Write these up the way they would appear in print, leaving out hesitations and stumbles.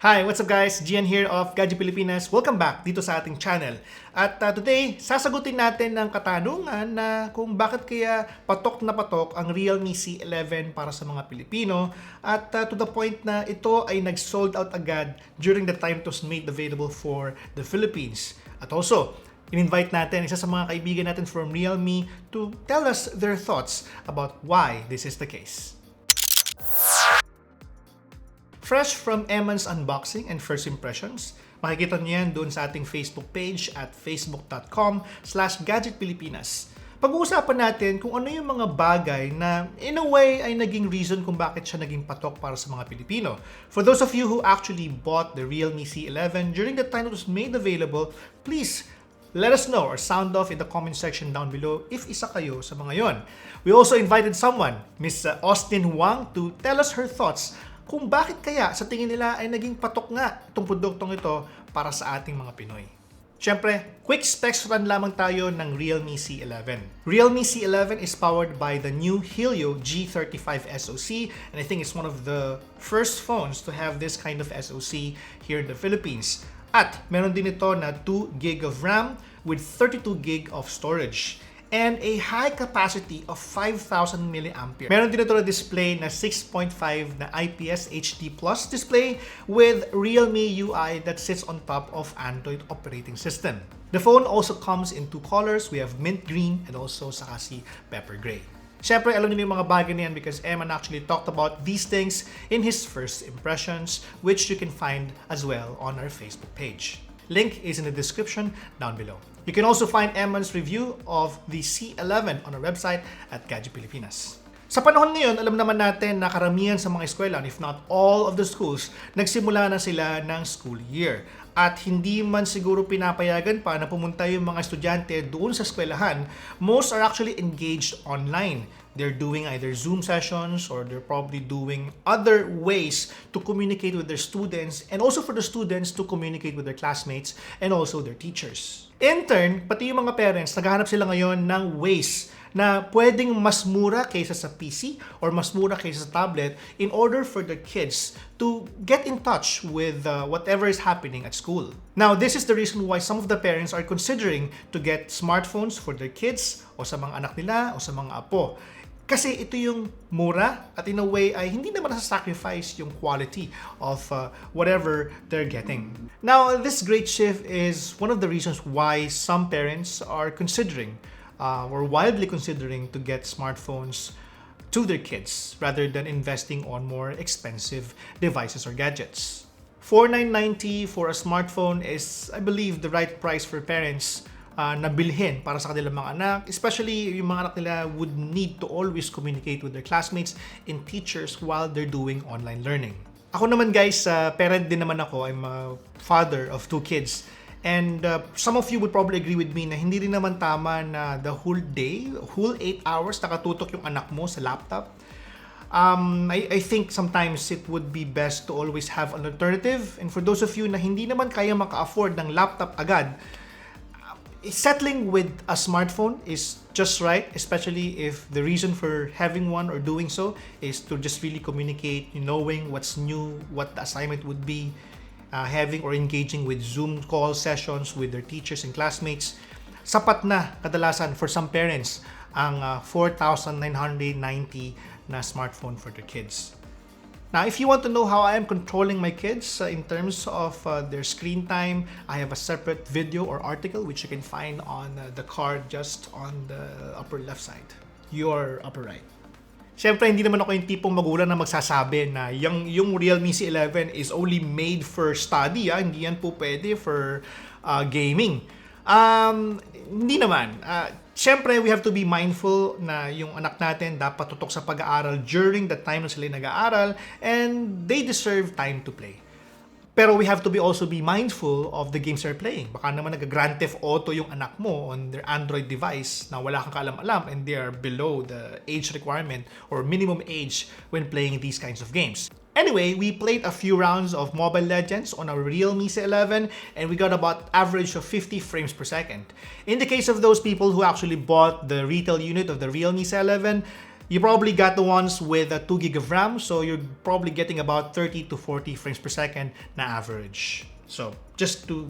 Hi, what's up guys? Gian here of Gadget Pilipinas. Welcome back dito sa ating channel. At today, sasagutin natin ang katanungan na kung bakit kaya patok na patok ang Realme C11 para sa mga Pilipino at to the point na ito ay nag-sold out agad during the time it was made available for the Philippines. At also, in-invite natin isa sa mga kaibigan natin from Realme to tell us their thoughts about why this is the case. Fresh from Eman's unboxing and first impressions, makikita niyo yan doon sa ating Facebook page at facebook.com/gadgetpilipinas. Pag-uusapan natin kung ano yung mga bagay na in a way ay naging reason kung bakit siya naging patok para sa mga Pilipino. For those of you who actually bought the Realme C11 during the time it was made available, please let us know or sound off in the comment section down below if isa kayo sa mga yon. We also invited someone, Miss Austine Huang, to tell us her thoughts kung bakit kaya sa tingin nila ay naging patok nga itong produktong ito para sa ating mga Pinoy. Siyempre, quick specs run lamang tayo ng Realme C11. Realme C11 is powered by the new Helio G35 SoC, and I think it's one of the first phones to have this kind of SoC here in the Philippines. At meron din ito na 2 GB of RAM with 32 GB of storage and a high capacity of 5,000 mAh. Meron din ito na display na 6.5 na IPS HD Plus display with Realme UI that sits on top of Android operating system. The phone also comes in 2 colors. We have mint green and also saka si pepper gray. Siyempre, alam niyo yung mga bagay na yan because Eman actually talked about these things in his first impressions, which you can find as well on our Facebook page. Link is in the description down below. You can also find Eman's review of the C11 on our website at Gadget Pilipinas. Sa panahon ngayon, alam naman natin na karamihan sa mga eskwelahan, if not all of the schools, nagsimula na sila ng school year. At hindi man siguro pinapayagan pa na pumunta yung mga estudyante doon sa eskwelahan, most are actually engaged online. They're doing either Zoom sessions or they're probably doing other ways to communicate with their students and also for the students to communicate with their classmates and also their teachers. In turn, pati yung mga parents, naghahanap sila ngayon ng ways na pwedeng mas mura kaysa sa PC or mas mura kaysa sa tablet in order for the kids to get in touch with whatever is happening at school. Now, this is the reason why some of the parents are considering to get smartphones for their kids o sa mga anak nila o sa mga apo. Kasi ito yung mura at in a way ay hindi naman nasa-sacrifice yung quality of whatever they're getting. Now, this great shift is one of the reasons why some parents are considering or wildly considering to get smartphones to their kids rather than investing on more expensive devices or gadgets. $4,990 for a smartphone is, I believe, the right price for parents na bilhin para sa kanilang mga anak, especially yung mga anak nila would need to always communicate with their classmates and teachers while they're doing online learning. Ako naman guys, parent din naman ako. I'm a father of 2 kids. And some of you would probably agree with me na hindi rin naman tama na the whole day, whole 8 hours nakatutok yung anak mo sa laptop. I think sometimes it would be best to always have an alternative. And for those of you na hindi naman kaya maka-afford ng laptop agad, settling with a smartphone is just right, especially if the reason for having one or doing so is to just really communicate, knowing what's new, what the assignment would be, having or engaging with Zoom call sessions with their teachers and classmates. Sapat na kadalasan for some parents ang $4,990 na smartphone for their kids. Now, if you want to know how I am controlling my kids in terms of their screen time, I have a separate video or article which you can find on the card just on the upper left side, your upper right. Siyempre, hindi naman ako yung tipong magulang na magsasabi na yung Realme C11 is only made for study. Hindi yan po pwede for gaming. Hindi naman. Siyempre, we have to be mindful na yung anak natin dapat tutok sa pag-aaral during the time na sila nag-aaral and they deserve time to play. Pero we have to also be mindful of the games they're playing. Baka naman nag-Grand Theft Auto yung anak mo on their Android device na wala kang kaalam-alam and they are below the age requirement or minimum age when playing these kinds of games. Anyway, we played a few rounds of Mobile Legends on our Realme C11 and we got about average of 50 frames per second. In the case of those people who actually bought the retail unit of the Realme C11, You probably got the ones with a 2 gig of RAM, so you're probably getting about 30 to 40 frames per second na average. So, just to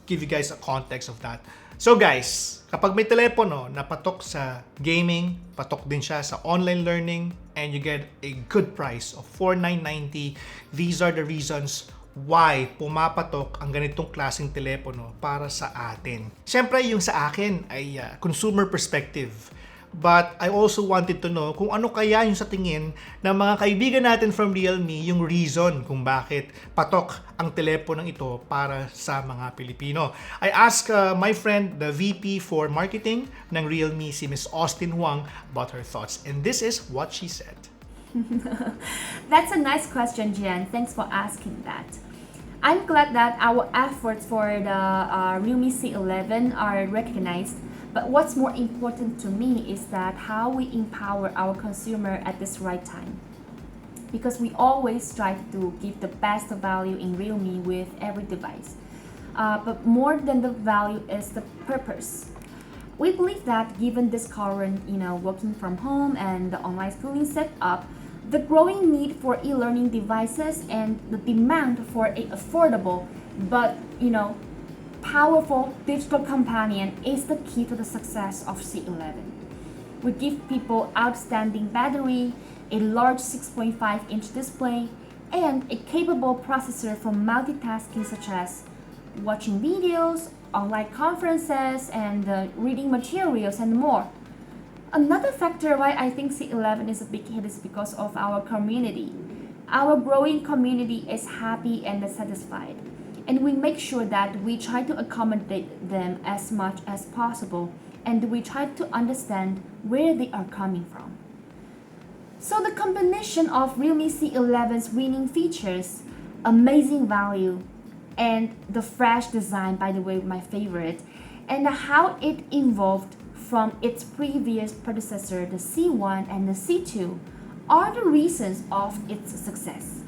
give you guys a context of that. So guys, kapag may telepono na patok sa gaming, patok din siya sa online learning, and you get a good price of $4,990, these are the reasons why pumapatok ang ganitong klaseng telepono para sa atin. Siyempre, yung sa akin ay consumer perspective. But I also wanted to know kung ano kaya yung sa tingin ng mga kaibigan natin from Realme, yung reason kung bakit patok ang teleponong ito para sa mga Pilipino. I asked my friend, the VP for Marketing ng Realme, si Miss Austine Huang, about her thoughts. And this is what she said. That's a nice question, Jian. Thanks for asking that. I'm glad that our efforts for the Realme C11 are recognized. But what's more important to me is that how we empower our consumer at this right time. Because we always strive to give the best value in Realme with every device. But more than the value is the purpose. We believe that given this current, working from home and the online schooling setup, the growing need for e-learning devices and the demand for a affordable but, powerful digital companion is the key to the success of C11. We give people outstanding battery, a large 6.5-inch display, and a capable processor for multitasking such as watching videos, online conferences, and reading materials and more. Another factor why I think C11 is a big hit is because of our community. Our growing community is happy and satisfied. And we make sure that we try to accommodate them as much as possible, and we try to understand where they are coming from. So the combination of Realme C11's winning features, amazing value, and the fresh design, by the way, my favorite, and how it evolved from its previous predecessor, the C1 and the C2, are the reasons of its success.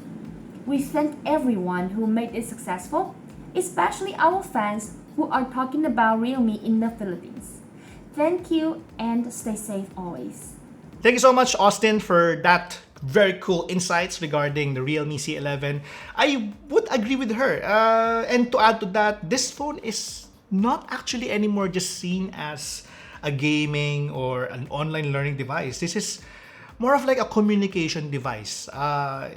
We thank everyone who made it successful, especially our fans who are talking about Realme in the Philippines. Thank you and stay safe always. Thank you so much, Austine, for that very cool insights regarding the Realme C11. I would agree with her. And to add to that, this phone is not actually anymore just seen as a gaming or an online learning device. This is more of like a communication device.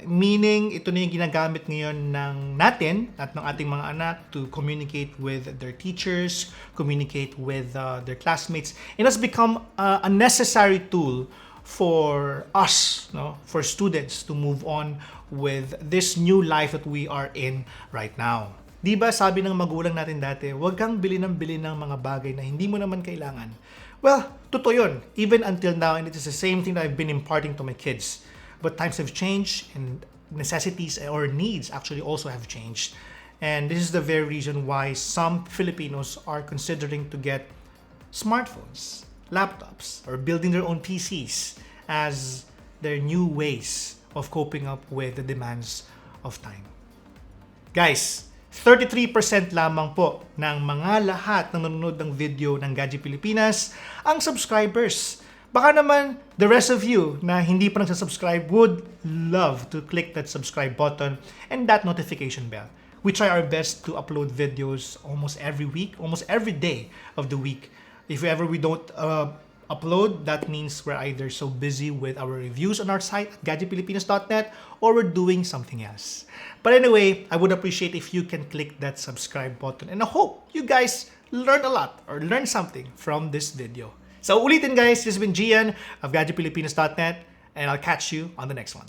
Meaning, ito na yung ginagamit ngayon natin at ng ating mga anak to communicate with their teachers, communicate with their classmates. It has become a necessary tool for us, for students to move on with this new life that we are in right now. Diba sabi ng magulang natin dati, huwag kang bili ng mga bagay na hindi mo naman kailangan. Well, totoo yun. Even until now, and it is the same thing that I've been imparting to my kids. But times have changed, and necessities or needs actually also have changed. And this is the very reason why some Filipinos are considering to get smartphones, laptops, or building their own PCs as their new ways of coping up with the demands of time. Guys, 33% lamang po ng mga lahat ng nanonood ng video ng Gadget Pilipinas ang subscribers. Baka naman the rest of you na hindi pa nagsasubscribe would love to click that subscribe button and that notification bell. We try our best to upload videos almost every week, almost every day of the week. If ever we don't upload, that means we're either so busy with our reviews on our site at gadgetpilipinas.net or we're doing something else. But anyway, I would appreciate if you can click that subscribe button, and I hope you guys learned a lot or learned something from this video. So ulitin guys, this has been Gian of gadgetpilipinas.net, and I'll catch you on the next one.